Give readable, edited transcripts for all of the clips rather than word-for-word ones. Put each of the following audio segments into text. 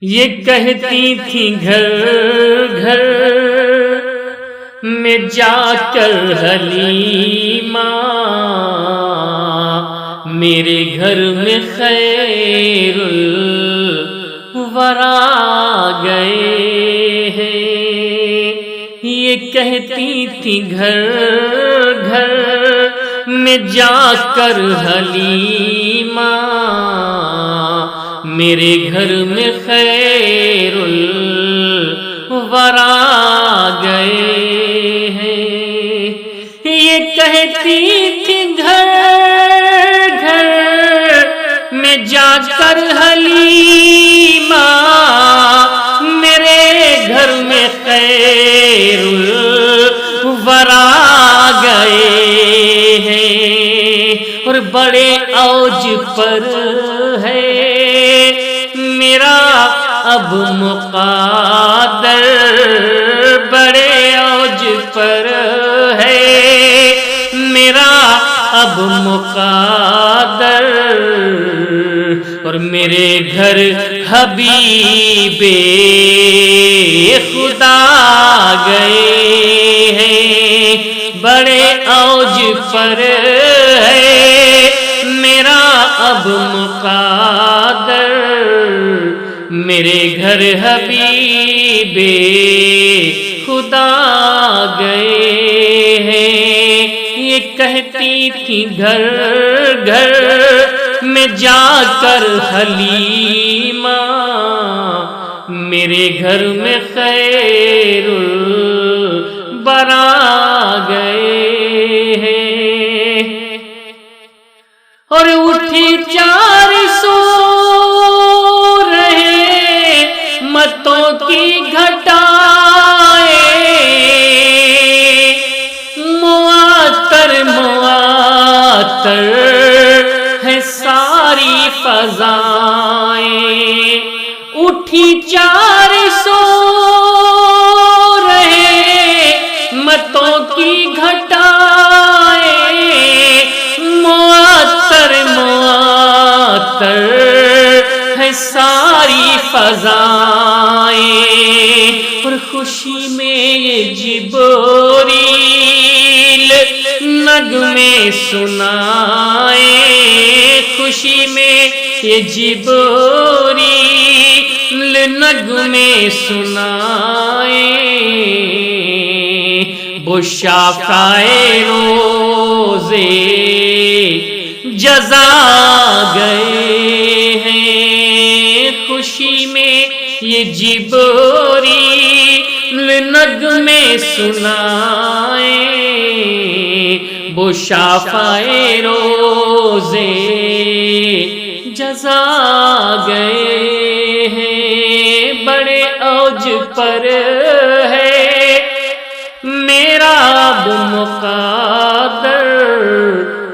یہ کہتی تھی گھر گھر میں جا کر حلیمہ، میرے گھر میں خیر الورا گئے ہیں۔ یہ کہتی تھی گھر گھر میں جا کر حلیمہ، میرے گھر میں خیر الورا گئے ہیں۔ یہ کہتی تھی گھر گھر میں جا کر حلیمہ، میرے گھر میں خیر الورا گئے ہیں۔ اور بڑے اوج پر ہے میرا اب مقادر، بڑے اوج پر ہے میرا اب مقادر، اور میرے گھر حبیب خدا گئے ہیں۔ بڑے اوج پر ہے میرا اب مقادر، میرے گھر حبیب خدا گئے ہیں۔ یہ کہتی تھی گھر گھر میں جا کر حلیمہ، میرے گھر میں خیر الورا گئے ہیں۔ اور اٹھی 400 متوں کی گھٹائیں، معطر معطر ہے ساری فضائیں۔ اٹھی 400 متوں کی گھٹائیں، معطر معطر ہے ساری فضائیں۔ اور خوشی میں یہ جبریل نغمے سنائے، خوشی میں یہ جبریل نغمے سنائے، وہ شافعِ روزے جزا گئے ہیں۔ خوشی میں یہ جبریل نغمے سنائے، وہ شافعِ روزے جزا گئے ہیں۔ بڑے اوج پر ہے میرا اب مقادر،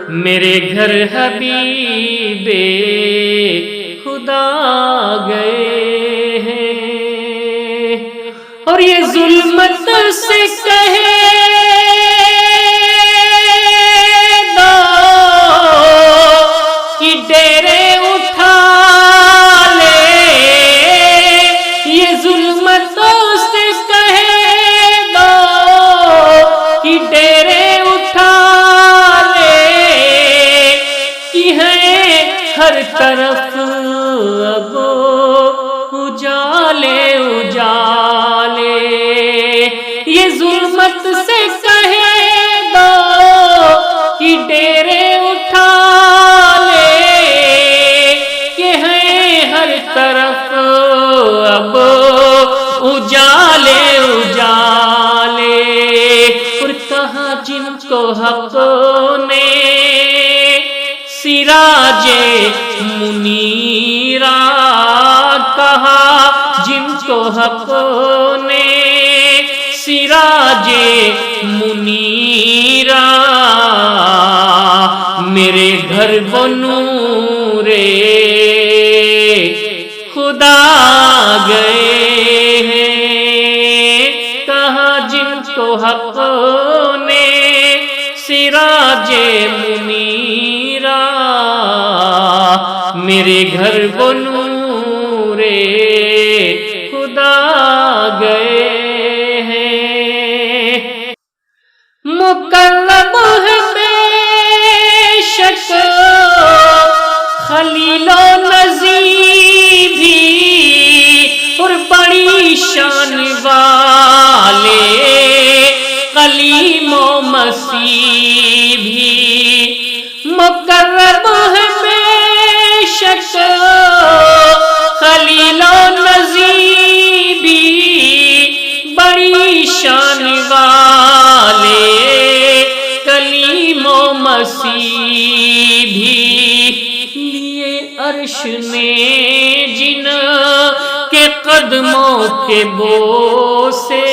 میرے گھر حبیب خدا گئے ہیں۔ اور یہ ظلمت سے کہے دو کہ ڈیرے اٹھا لے، یہ ظلمت سے کہے دو کہ ڈیرے اٹھا لے، کہ ہے ہر طرف اب اجالے اجالے، یہ ظلمت سے کہے دو کہ ڈیرے اٹھا لے، کہ ہیں ہر طرف اب اجالے اجالے۔ اور کہا جن کو حق نے سراج منیرہ، کہا جن کو حق نے سراج منیرہ، میرے گھر وہ نور خدا گئے ہیں۔ کہا جن کو حق نے سراج منیرہ، میرے گھر وہ نور خدا گئے ہیں۔ مقرب ہے بے شک خلیل و نذیر بھی، اور بڑی شان والے کلیم و مسیح بھی۔ مقرب ہے بے شک خلیل و نذیر بھی، بڑی شان والے کلیم و مسیح بھی۔ لیے عرش نے جن کے قدموں کے بوسے،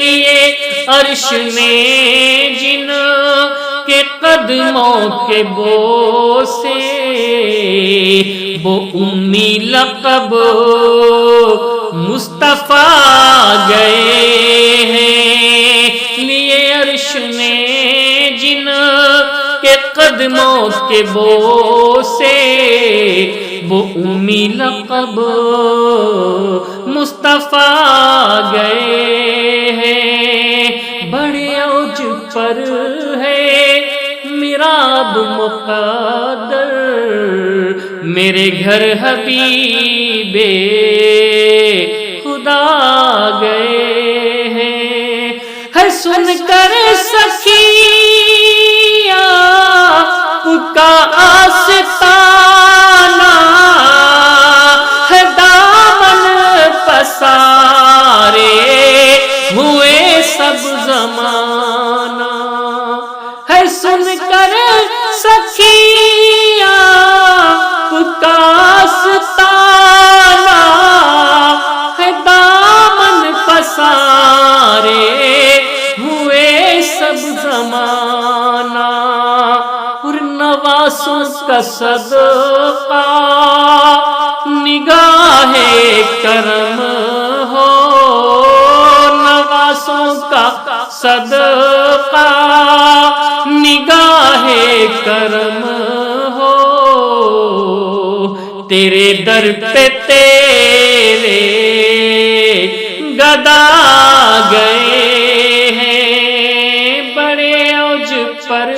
لیے عرش نے جن کے قدموں کے بوسے، وہ امی لقب مصطفیٰ گئے ہیں۔ لیے عرش نے جن کے قدموں کے بوسے، وہ امی لقب مصطفیٰ گئے ہیں۔ بڑے اوج پر ہے میراب مقدر، میرے گھر حبیب خدا گئے ہیں۔ ہے سن کر سخیاں کا آستانہ، ہے دامن پسارے ہوئے سب زمانہ۔ ہے سن کر سخیاں کا آستانہ، ہے دامن پسارے ہوئے سب زمانہ۔ اور نواسوں کا صدقہ نگاہ کرم ہو، نواسوں کا صدقہ نگاہ کرم ہو، تیرے در پہ تیرے گدا گئے ہیں۔ بڑے اوج پر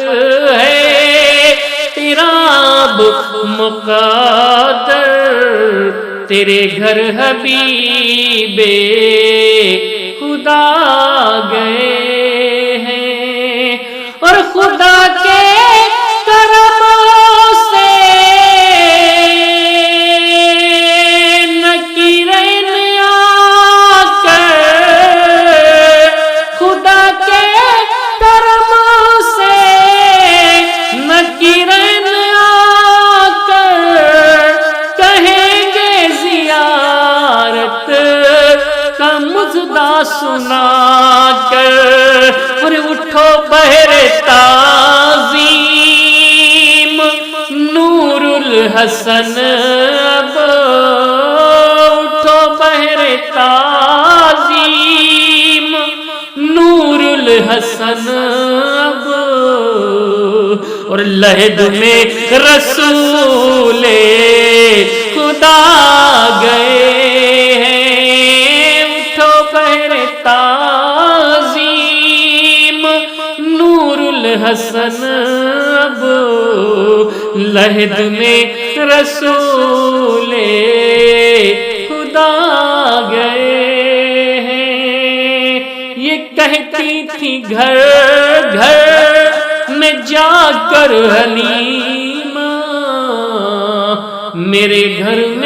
ہے تیرا اب مقدر، تیرے گھر حبیب خدا گئے ہیں۔ اور خدا کے کرم سے نکیرین آ کر، خدا کے کرم سے نکیرین آ کر، کہیں گے زیارت کا مژدہ سنا کر۔ اور اٹھو بہر تعظیم نور الحسن اب، اٹھو بہر تعظیم نور الحسن اب، اور لحد میں رسول خدا گئے ہیں۔ اٹھو بہر تعظیم نور الحسن اب، لحد میں رسول خدا گئے ہیں۔ یہ کہتی تھی گھر گھر میں جا کر حلیمہ، میرے گھر میں